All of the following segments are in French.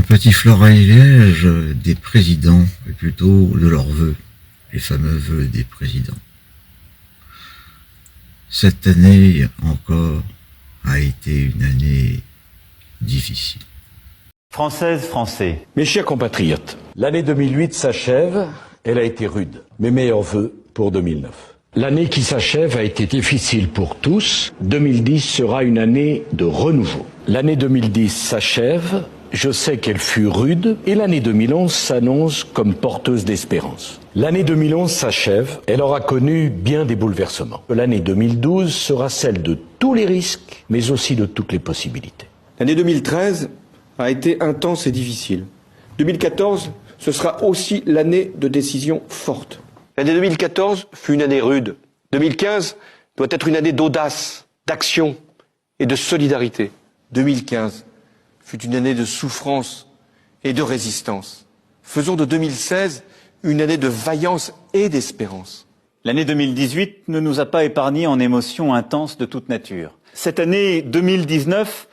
Un petit florilège des présidents, et plutôt de leurs vœux, les fameux vœux des présidents. Cette année encore a été une année difficile. Françaises, Français. Mes chers compatriotes, l'année 2008 s'achève, elle a été rude. Mes meilleurs vœux pour 2009. L'année qui s'achève a été difficile pour tous. 2010 sera une année de renouveau. L'année 2010 s'achève, je sais qu'elle fut rude, et l'année 2011 s'annonce comme porteuse d'espérance. L'année 2011 s'achève, elle aura connu bien des bouleversements. L'année 2012 sera celle de tous les risques, mais aussi de toutes les possibilités. L'année 2013 a été intense et difficile. 2014, ce sera aussi l'année de décisions fortes. L'année 2014 fut une année rude. 2015 doit être une année d'audace, d'action et de solidarité. 2015 fut une année de souffrance et de résistance. Faisons de 2016 une année de vaillance et d'espérance. L'année 2018 ne nous a pas épargnés en émotions intenses de toute nature. Cette année 2019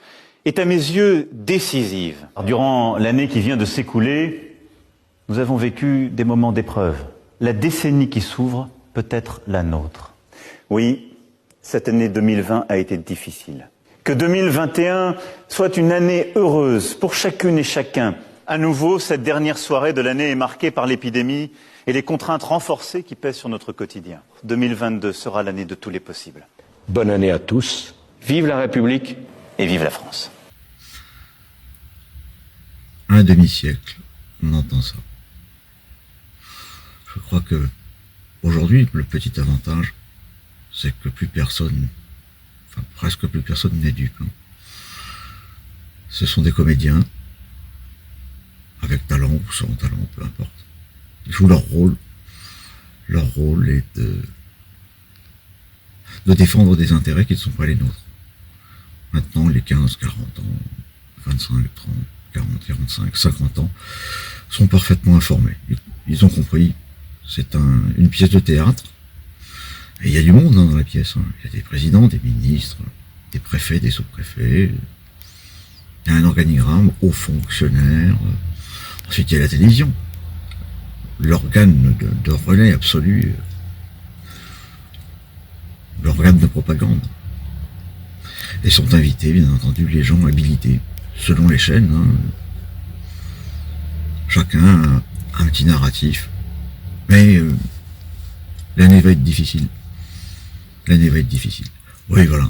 est à mes yeux décisive. Durant l'année qui vient de s'écouler, nous avons vécu des moments d'épreuve. La décennie qui s'ouvre peut être la nôtre. Oui, cette année 2020 a été difficile. Que 2021 soit une année heureuse pour chacune et chacun. À nouveau, cette dernière soirée de l'année est marquée par l'épidémie et les contraintes renforcées qui pèsent sur notre quotidien. 2022 sera l'année de tous les possibles. Bonne année à tous. Vive la République et vive la France. Un demi-siècle, on entend ça. Je crois que aujourd'hui, le petit avantage, c'est que plus personne, enfin presque plus personne n'éduque. Ce sont des comédiens, avec talent ou sans talent, peu importe. Ils jouent leur rôle. Leur rôle est de défendre des intérêts qui ne sont pas les nôtres. Maintenant, les 15, 40 ans, 25, 30, 40, 45, 50 ans sont parfaitement informés. Ils ont compris. C'est une pièce de théâtre. Et il y a du monde dans la pièce. Il y a des présidents, des ministres, des préfets, des sous-préfets. Il y a un organigramme, hauts fonctionnaires. Ensuite, il y a la télévision. L'organe de relais absolu. L'organe de propagande. Et sont invités, bien entendu, les gens habilités, selon les chaînes. Chacun a un petit narratif. Mais l'année va être difficile. L'année va être difficile. Oui, voilà.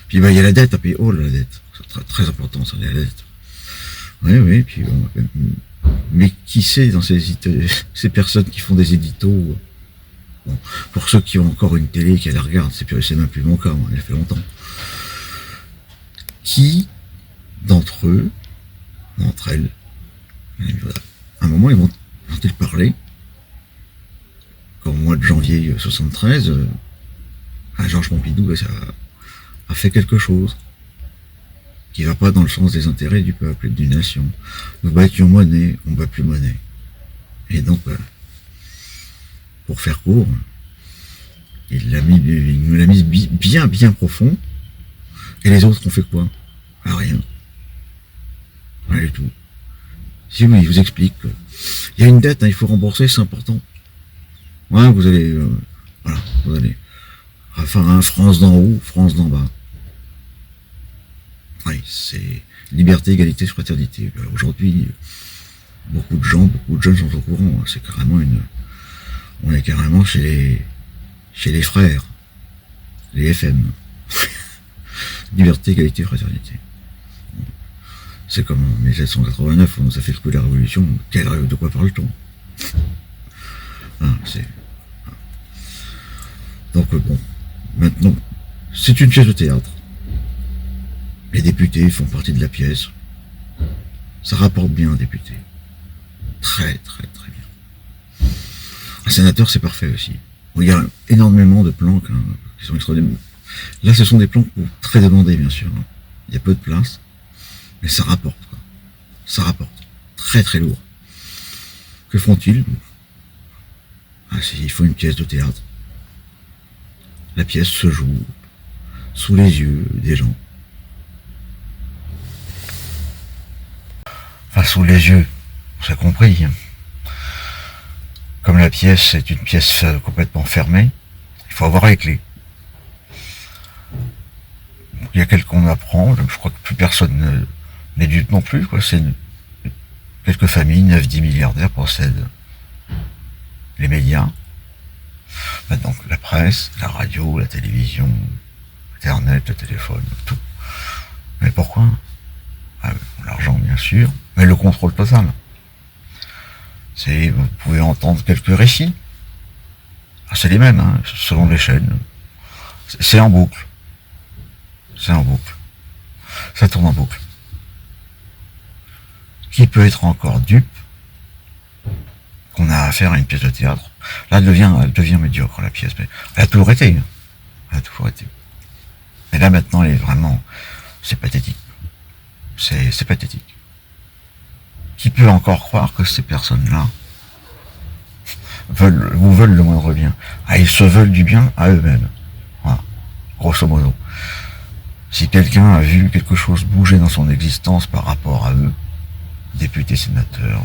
Puis il y a la dette à payer. Oh, la dette. C'est très, très important, ça, la dette. Oui, puis bon. Mais qui sait dans ces personnes qui font des éditos, bon, pour ceux qui ont encore une télé et qui la regardent, c'est même plus mon cas, moi, il a fait longtemps. Qui d'entre eux, d'entre elles, à un moment ils vont-ils parler, comme au mois de janvier 73, Georges Pompidou a fait quelque chose qui va pas dans le sens des intérêts du peuple et d'une nation. Nous battions monnaie, on bat plus monnaie. Et donc, pour faire court, il nous l'a mis bien profond. Et les autres ont fait quoi? Rien. Rien du tout. Si oui, il vous explique que il y a une dette, il faut rembourser, c'est important. Ouais, vous allez, voilà, vous allez faire un France d'en haut, France d'en bas. Oui, c'est liberté, égalité, fraternité. Aujourd'hui, beaucoup de jeunes sont au courant. C'est carrément on est carrément chez les frères, les FM. Liberté, égalité, fraternité. C'est comme en 1789, on nous a fait le coup de la Révolution. De quoi parle-t-on? Donc bon, maintenant, c'est une pièce de théâtre. Les députés font partie de la pièce. Ça rapporte bien un député. Très, très, très bien. Un sénateur, c'est parfait aussi. Il y a énormément de plans qui sont extraordinaires. Là, ce sont des plans très demandés, bien sûr. Il y a peu de place, mais ça rapporte, quoi. Ça rapporte. Très, très lourd. Que font-ils? Il faut une pièce de théâtre. La pièce se joue sous les yeux des gens. sous les yeux, c'est compris. Comme la pièce est une pièce complètement fermée, il faut avoir les clés. Il y a quelqu'un apprend, je crois que plus personne n'éduque non plus, quoi. C'est quelques familles, 9-10 milliardaires possèdent les médias. Donc la presse, la radio, la télévision, Internet, le téléphone, tout. Mais pourquoi? L'argent, bien sûr, mais le contrôle total. Vous pouvez entendre quelques récits. C'est les mêmes, hein, selon les chaînes. C'est en boucle. C'est en boucle. Ça tourne en boucle. Qui peut être encore dupe qu'on a affaire à une pièce de théâtre? Là, elle devient médiocre, la pièce. Mais elle a toujours été. Elle a toujours été. Et là, maintenant, elle est vraiment... C'est pathétique. C'est pathétique. Qui peut encore croire que ces personnes-là vous veulent le moindre bien? Ils se veulent du bien à eux-mêmes. Voilà. Grosso modo. Si quelqu'un a vu quelque chose bouger dans son existence par rapport à eux, députés, sénateurs,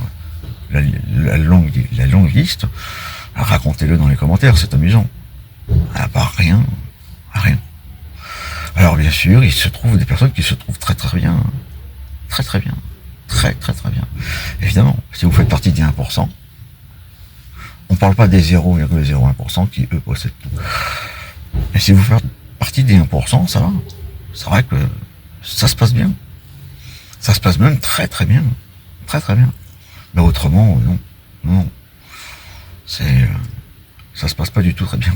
la longue liste, racontez-le dans les commentaires, c'est amusant. À part rien, à rien. Alors bien sûr, il se trouve des personnes qui se trouvent très très bien. Très très bien. Très très très bien. Évidemment, si vous faites partie des 1%, on ne parle pas des 0,01% qui eux possèdent tout. Mais si vous faites partie des 1%, ça va. C'est vrai que ça se passe bien. Ça se passe même très très bien. Très très bien. Mais autrement, non. Non. Ça se passe pas du tout très bien.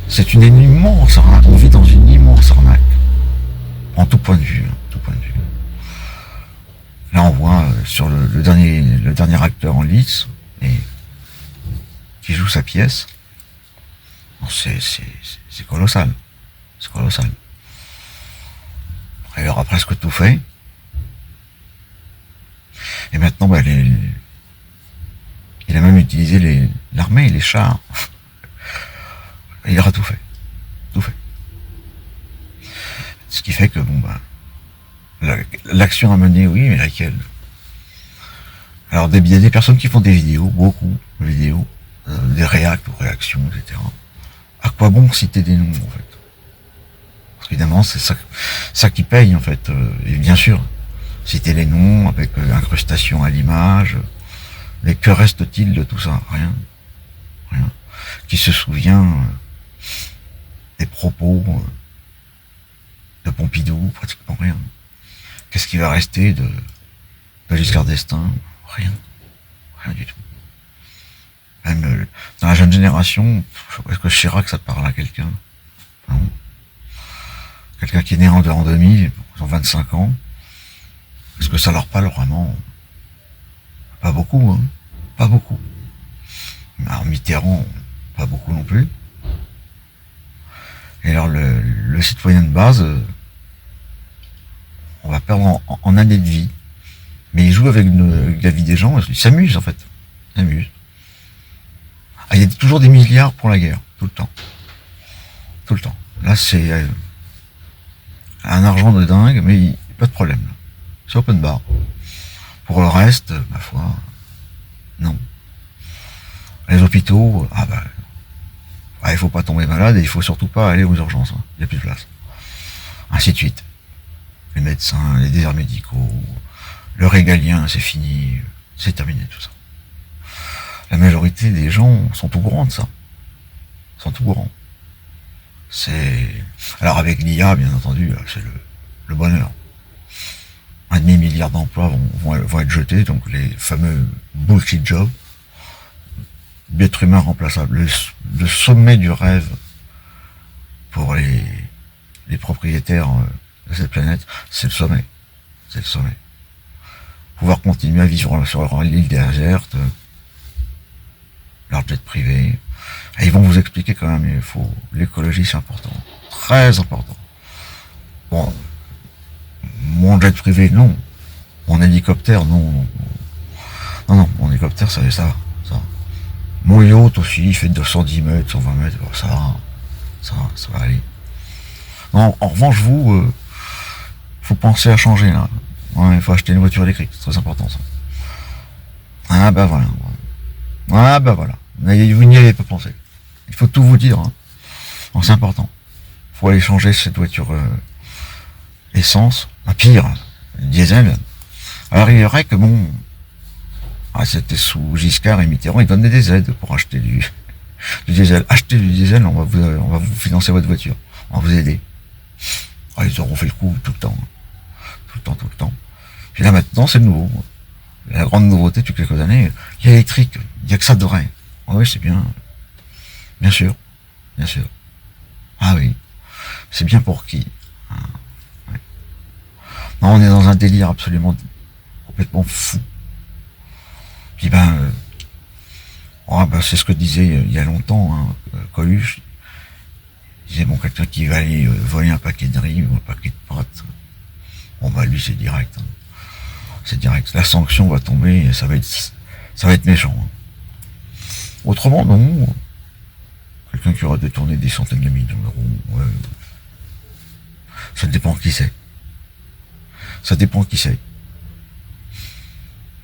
C'est une immense arnaque. On vit dans une immense arnaque. En tout point de vue. Tout point de vue. Là, on voit sur le dernier acteur en lice et qui joue sa pièce. C'est colossal. C'est colossal. Il aura presque tout fait. Et maintenant, il a même utilisé l'armée, les chars. Il aura tout fait. Tout fait. Ce qui fait que, l'action à mener, oui, mais laquelle? Alors, il y a des personnes qui font des vidéos, beaucoup de vidéos, des réactions, etc. À quoi bon citer des noms, en fait? Parce qu'évidemment, c'est ça qui paye, en fait. Et bien sûr, citer les noms avec incrustation à l'image. Mais que reste-t-il de tout ça? Rien. Rien. Qui se souvient des propos de Pompidou? Pratiquement rien. Qu'est-ce qui va rester de Giscard d'Estaing? Rien. Rien du tout. Même dans la jeune génération, est-ce que Chirac, ça parle à quelqu'un? Non. Quelqu'un qui est né en 2000, ils ont 25 ans. Est-ce que ça leur parle vraiment? Pas beaucoup, hein. Pas beaucoup. Alors Mitterrand, pas beaucoup non plus. Et alors le citoyen de base, on va perdre en années de vie. Mais il joue avec la vie des gens, il s'amuse en fait. Il s'amuse. Il y a toujours des milliards pour la guerre, tout le temps. Tout le temps. Là c'est un argent de dingue, mais pas de problème. C'est open bar. Pour le reste, ma foi, non. Les hôpitaux, il faut pas tomber malade et il faut surtout pas aller aux urgences. Hein. Il n'y a plus de place. Ainsi de suite. Les médecins, les déserts médicaux, le régalien, c'est fini, c'est terminé tout ça. La majorité des gens sont au courant de ça. Sont au courant. Alors avec l'IA, bien entendu, c'est le bonheur. 1,5 milliard d'emplois vont être jetés, donc les fameux bullshit jobs, d'être humain remplaçable, le sommet du rêve pour les propriétaires de cette planète, c'est le sommet. C'est le sommet. Pouvoir continuer à vivre sur leur île déserte, leur jet privé. Et ils vont vous expliquer quand même, l'écologie c'est important. Très important. Bon, mon jet privé, non. Mon hélicoptère, non. Non, mon hélicoptère, ça va. Mon yacht aussi, il fait 210 mètres, 120 mètres, ça va aller. Non, en revanche, faut penser à changer, là. Ouais, il faut acheter une voiture électrique, c'est très important ça. Ah bah voilà. Ah bah voilà. Vous n'y avez pas pensé. Il faut tout vous dire. Hein. Donc c'est important. Il faut aller changer cette voiture essence. Ah, pire, diesel. Alors il y aurait que bon... Ah, c'était sous Giscard et Mitterrand, ils donnaient des aides pour acheter du diesel. Achetez du diesel, on va vous financer votre voiture. On va vous aider. Ah, ils auront fait le coup tout le temps. Tout le temps, tout le temps. Puis là maintenant, c'est nouveau. La grande nouveauté depuis quelques années, il y a l'électrique. Il n'y a que ça de vrai. Ah oui, c'est bien. Bien sûr. Bien sûr. Ah oui. C'est bien pour qui? Ah, ouais. Non, on est dans un délire absolument complètement fou. Puis c'est ce que disait il y a longtemps Coluche. Il disait bon, quelqu'un qui va aller voler un paquet de riz ou un paquet de pâtes, bon bah lui c'est direct. Hein. C'est direct. La sanction va tomber et ça va être méchant. Hein. Autrement non. Quelqu'un qui aura détourné des centaines de millions d'euros, ouais. Ça dépend qui c'est. Ça dépend qui c'est.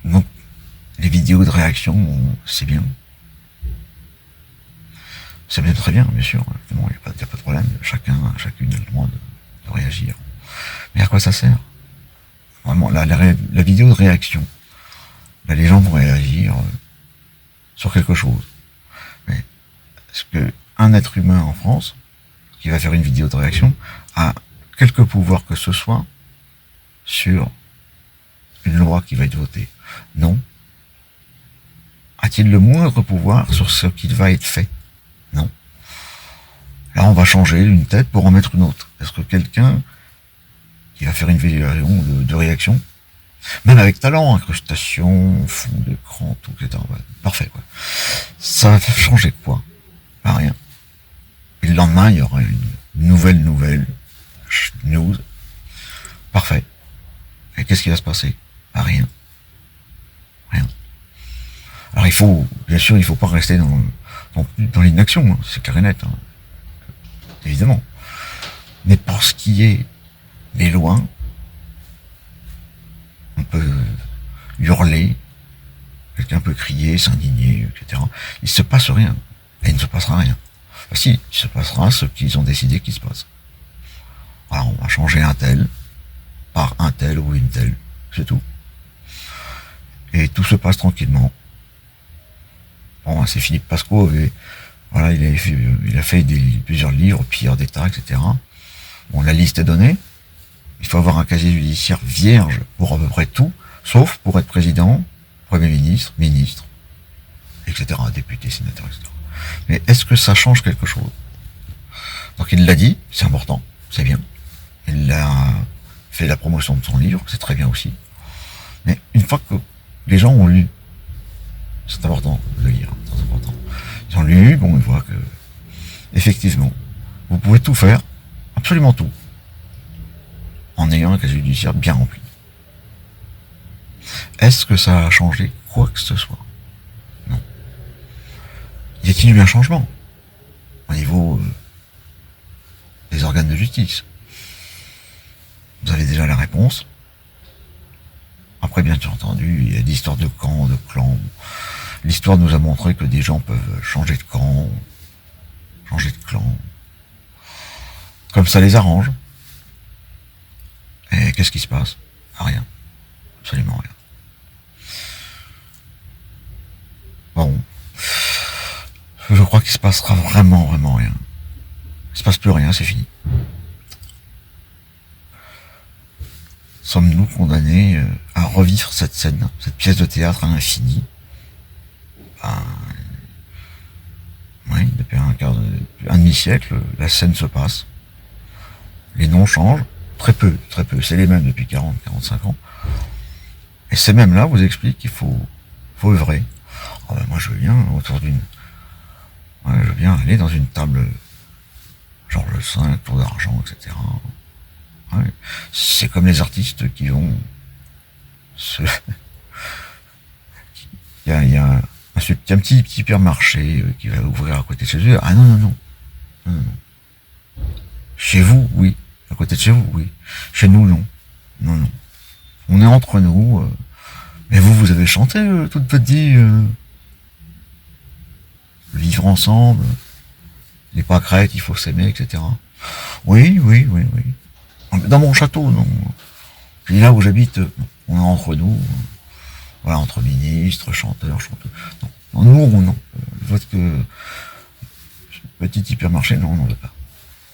Donc les vidéos de réaction, c'est bien. C'est bien, très bien, bien sûr. Il n'y a pas de problème. Chacune a le droit de réagir. Mais à quoi ça sert? Vraiment, la vidéo de réaction. Là, les gens vont réagir sur quelque chose. Mais est-ce qu'un être humain en France, qui va faire une vidéo de réaction, a quelque pouvoir que ce soit sur une loi qui va être votée? Non. A-t-il le moindre pouvoir sur ce qui va être fait? Non. Là, on va changer une tête pour en mettre une autre. Est-ce que quelqu'un qui va faire une vidéo de réaction, même avec talent, incrustation, fond d'écran, tout, etc. Ouais, parfait, quoi. Ça va changer quoi? Pas rien. Et le lendemain, il y aura une nouvelle news. Parfait. Et qu'est-ce qui va se passer? Pas rien. Rien. Alors bien sûr, il faut pas rester dans l'inaction, hein, c'est clair et net, hein, évidemment. Mais pour ce qui est des lois, on peut hurler, quelqu'un peut crier, s'indigner, etc. Il se passe rien, et il ne se passera rien. Enfin, si, il se passera ce qu'ils ont décidé qu'il se passe. Alors on va changer un tel par un tel ou une telle, c'est tout. Et tout se passe tranquillement. Bon, c'est Philippe Pasco, et voilà, il a fait plusieurs livres, Pierre d'État, etc. Bon, la liste est donnée. Il faut avoir un casier judiciaire vierge pour à peu près tout, sauf pour être président, premier ministre, ministre, etc., député, sénateur, etc. Mais est-ce que ça change quelque chose? Donc il l'a dit, c'est important, c'est bien. Il a fait la promotion de son livre, c'est très bien aussi. Mais une fois que les gens ont lu, c'est important de le lire, c'est important. Ils ont lu, bon, ils voient que, effectivement, vous pouvez tout faire, absolument tout, en ayant un casier judiciaire bien rempli. Est-ce que ça a changé quoi que ce soit? Non. Y a-t-il eu un changement au niveau des organes de justice? Vous avez déjà la réponse. Après, bien entendu, il y a l'histoire de camp, de clan. L'histoire nous a montré que des gens peuvent changer de camp, changer de clan, comme ça les arrange. Et qu'est-ce qui se passe? Rien. Absolument rien. Bon. Je crois qu'il se passera vraiment rien. Il se passe plus rien, c'est fini. Sommes-nous condamnés à revivre cette scène, cette pièce de théâtre à l'infini? Oui, depuis un demi-siècle, la scène se passe. Les noms changent, très peu, c'est les mêmes depuis 40-45 ans. Et ces mêmes-là vous expliquent qu'il faut œuvrer. Oh ben moi je veux bien je veux bien aller dans une table Georges V, Tour d'Argent, etc. Ouais. C'est comme les artistes qui vont il y a un petit supermarché qui va ouvrir à côté de chez eux. Ah non. Chez vous, oui. À côté de chez vous, oui. Chez nous, non. Non. on est entre nous. Mais vous avez chanté toute votre vie. Vivre ensemble, les pâquerettes, il faut s'aimer, etc. Oui. Dans mon château, non. Puis là où j'habite, on est entre nous. Voilà, entre ministres, chanteurs, chanteuses. Non, nous, non. Votre petit hypermarché, non, on n'en veut pas.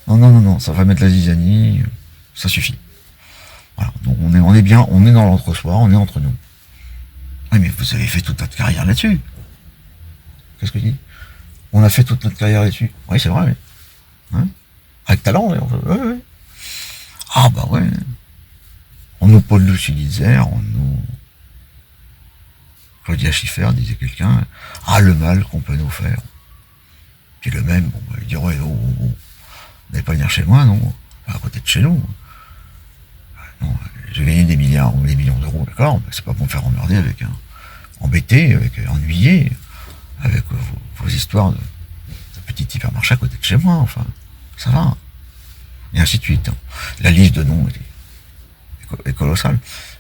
Non, ça va mettre la zizanie, ça suffit. Voilà, donc on est bien, on est dans l'entre-soi, on est entre nous. Oui, mais vous avez fait toute votre carrière là-dessus. Qu'est-ce que je dis? On a fait toute notre carrière là-dessus. Oui, c'est vrai, oui. Hein, avec talent, d'ailleurs. Oui. Ah, bah ouais. On nous Paul Lucilitzer, on nous... Claudia Schiffer, disait quelqu'un, le mal qu'on peut nous faire. Puis le même, il dit, ouais, vous n'allez pas venir chez moi, non, à côté de chez nous. Non, j'ai gagné des milliards ou des millions d'euros, d'accord, mais c'est pas pour me faire emmerder avec embêté, avec ennuyé, avec vos histoires de petit hypermarché à côté de chez moi, enfin, ça va. Et ainsi de suite. La liste de noms est colossale.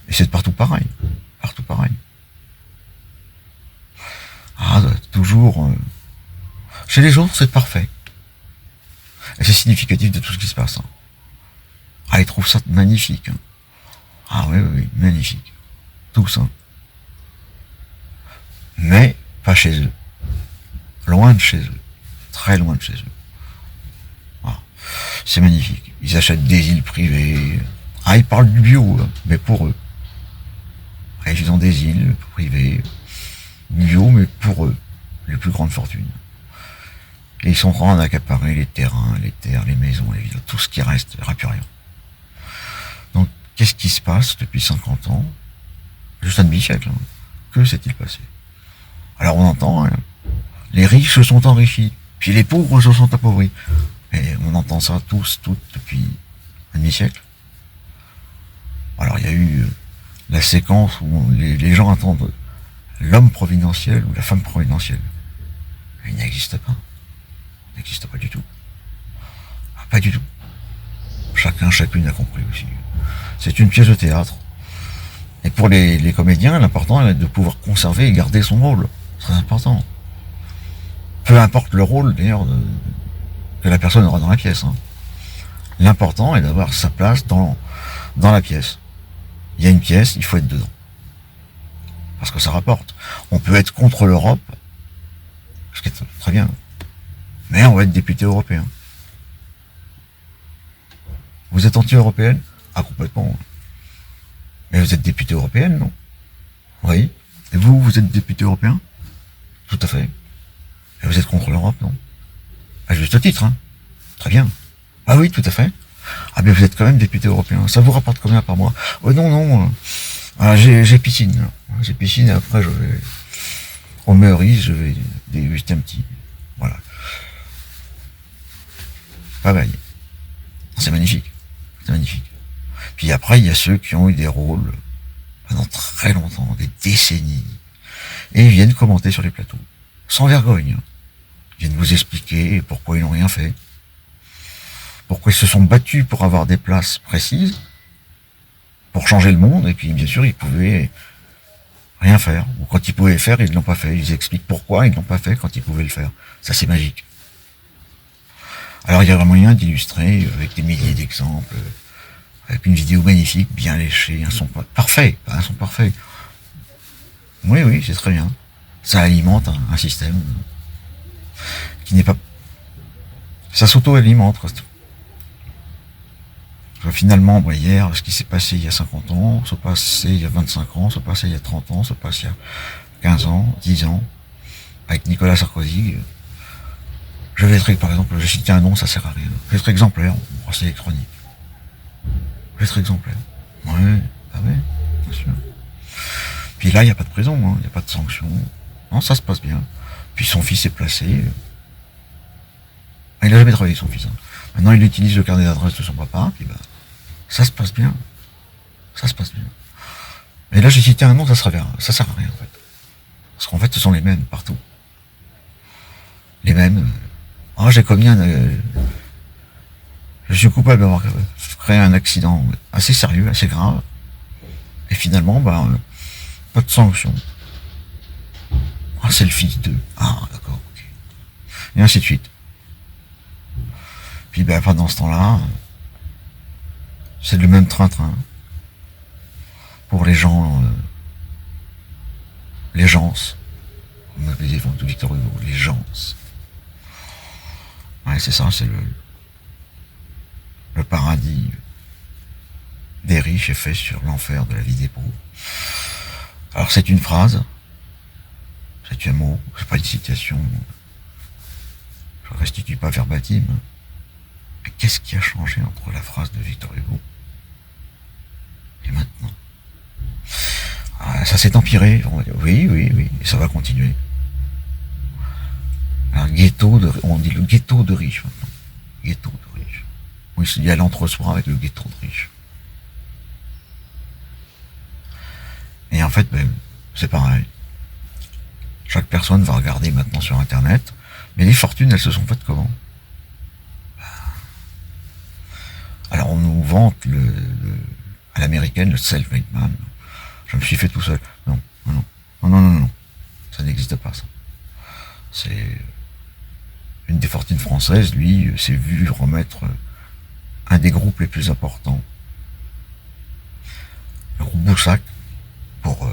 Et c'est partout pareil. Partout pareil. Toujours... Chez les autres, c'est parfait. Et c'est significatif de tout ce qui se passe. Ils trouvent ça magnifique. Oui, magnifique. Tout ça. Mais pas chez eux. Loin de chez eux. Très loin de chez eux. Voilà. C'est magnifique. Ils achètent des îles privées. Ils parlent du bio, mais pour eux. Ils ont des îles privées. Bio, mais pour eux. Les plus grandes fortunes. Et ils sont en train d'accaparer les terrains, les terres, les maisons, les villes, tout ce qui reste, il n'y aura plus rien. Donc, qu'est-ce qui se passe depuis 50 ans? Juste un demi-siècle. Que s'est-il passé? Alors on entend, les riches se sont enrichis, puis les pauvres se sont appauvris. Et on entend ça toutes, depuis un demi-siècle. Alors il y a eu la séquence où les gens attendent l'homme providentiel ou la femme providentielle. Et il n'existe pas. Il n'existe pas du tout. Pas du tout. Chacune a compris aussi. C'est une pièce de théâtre. Et pour les comédiens, l'important est de pouvoir conserver et garder son rôle. C'est très important. Peu importe le rôle, d'ailleurs, que la personne aura dans la pièce. L'important est d'avoir sa place dans la pièce. Il y a une pièce, il faut être dedans. Parce que ça rapporte. On peut être contre l'Europe, ce qui est très bien, mais on va être député européen. Vous êtes anti-européenne? Complètement. Mais vous êtes député européenne, non? Oui. Et vous êtes député européen? Tout à fait. Et vous êtes contre l'Europe, non? À juste titre, Très bien. Oui, tout à fait. Mais vous êtes quand même député européen. Ça vous rapporte combien par mois? Non. J'ai piscine. J'ai piscine et après je vais au Meurice, je vais déguster un petit. Voilà. Pareil. C'est magnifique. C'est magnifique. Puis après, il y a ceux qui ont eu des rôles pendant très longtemps, des décennies, et ils viennent commenter sur les plateaux, sans vergogne. Ils viennent vous expliquer pourquoi ils n'ont rien fait, pourquoi ils se sont battus pour avoir des places précises, pour changer le monde, et puis bien sûr, ils pouvaient rien faire. Ou quand ils pouvaient le faire, ils ne l'ont pas fait. Ils expliquent pourquoi ils ne l'ont pas fait quand ils pouvaient le faire. Ça, c'est magique. Alors, il y a un moyen d'illustrer avec des milliers d'exemples, avec une vidéo magnifique, bien léchée, un son parfait, un son parfait. Oui, c'est très bien. Ça alimente un système qui n'est pas... Ça s'auto-alimente. Finalement, hier, ce qui s'est passé il y a 50 ans, se passait il y a 25 ans, se passait il y a 30 ans, se passait il y a 15 ans, 10 ans, avec Nicolas Sarkozy. Je vais être, par exemple, je cite un nom, ça sert à rien. Je vais être exemplaire au procès électronique. Je vais être exemplaire. Ouais, bien sûr. Puis là, il n'y a pas de prison, il n'y a pas de sanction. Non, ça se passe bien. Puis son fils est placé. Il n'a jamais travaillé, son fils. Maintenant, il utilise le carnet d'adresse de son papa, puis ça se passe bien. Ça se passe bien. Mais là, j'ai cité un nom, ça sert à rien, en fait. Parce qu'en fait, ce sont les mêmes, partout. Les mêmes. J'ai commis je suis coupable d'avoir créé un accident assez sérieux, assez grave. Et finalement, pas de sanction. Ah, c'est le fils d'eux. Ah, d'accord, ok. Et ainsi de suite. Puis pendant ce temps-là, c'est le même train-train. Pour les gens, les gens, comme appelait Victor Hugo, les gens. Ouais, c'est ça, c'est le paradis des riches est fait sur l'enfer de la vie des pauvres. Alors c'est une phrase, c'est un mot, c'est pas une citation, je ne restitue pas verbatim. Mais qu'est-ce qui a changé entre la phrase de Victor Hugo et maintenant? Ça s'est empiré, on va dire. Oui, et ça va continuer. Un ghetto on dit le ghetto de riches maintenant. Ghetto de riches. Oui, il y a l'entre-soi avec le ghetto de riches. Et en fait, c'est pareil. Chaque personne va regarder maintenant sur Internet, mais les fortunes, elles se sont faites comment? Alors on nous vante à l'américaine le self-made man. Je me suis fait tout seul. Non. Ça n'existe pas, ça. C'est une des fortunes françaises, lui, s'est vu remettre un des groupes les plus importants. Le groupe Boussac, pour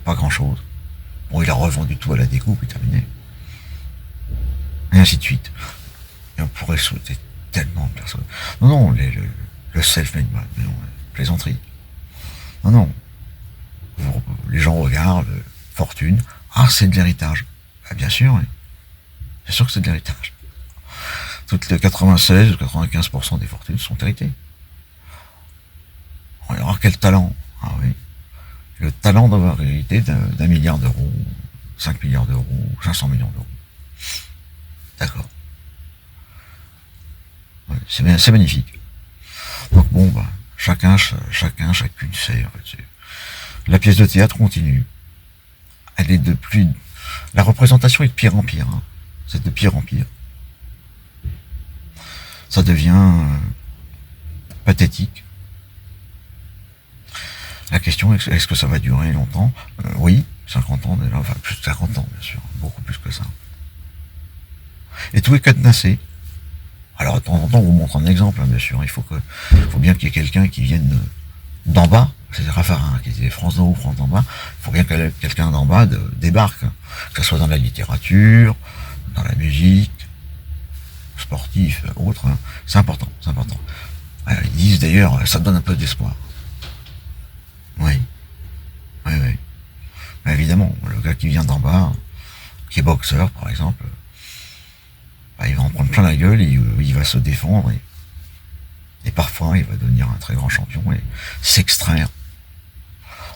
pas grand-chose. Bon, il a revendu tout à la découpe et terminé. Et ainsi de suite. Et on pourrait souhaiter tellement de personnes. Non, le self-made man, non, plaisanterie. Non. Les gens regardent, fortune, c'est de l'héritage. Bien sûr, oui. Bien sûr que c'est de l'héritage. Toutes les 96 ou 95% des fortunes sont héritées. Alors quel talent? Ah oui. Le talent d'avoir hérité d'1 milliard d'euros, 5 milliards d'euros, 500 millions d'euros. D'accord. Ouais, c'est magnifique. Donc chacune sait, en fait. La pièce de théâtre continue. Elle est la représentation est de pire en pire. Hein. C'est de pire en pire. Ça devient pathétique. La question est-ce que ça va durer longtemps? Oui, 50 ans déjà, enfin plus de 50 ans bien sûr, beaucoup plus que ça. Et tout est cadenassé. Alors de temps en temps, on vous montre un exemple, bien sûr. Il faut bien qu'il y ait quelqu'un qui vienne d'en bas. C'est Raffarin qui disait France d'en haut, France d'en bas. Il faut bien que quelqu'un d'en bas débarque, que ce soit dans la littérature, dans la musique, sportif, autre. Hein. C'est important, c'est important. Ils disent d'ailleurs, ça donne un peu d'espoir. Oui. Mais évidemment, le gars qui vient d'en bas, qui est boxeur par exemple, il va en prendre plein la gueule, il va se défendre et parfois il va devenir un très grand champion et s'extraire.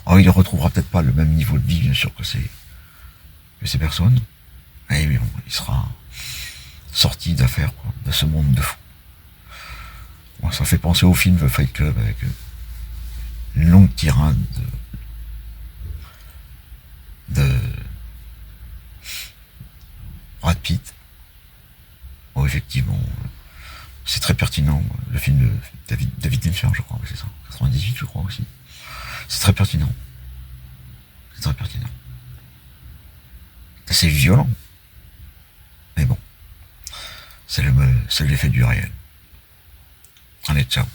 Alors il ne retrouvera peut-être pas le même niveau de vie bien sûr que ces personnes, mais bon, il sera sorti d'affaires, de ce monde de fou. Bon, ça fait penser au film The Fight Club avec une longue tirade de Brad Pitt. Oh, effectivement, c'est très pertinent, le film de David Fincher, je crois, c'est ça, 98 je crois aussi. C'est très pertinent. C'est très pertinent. C'est violent. Mais bon, c'est l'effet du réel. Allez, ciao.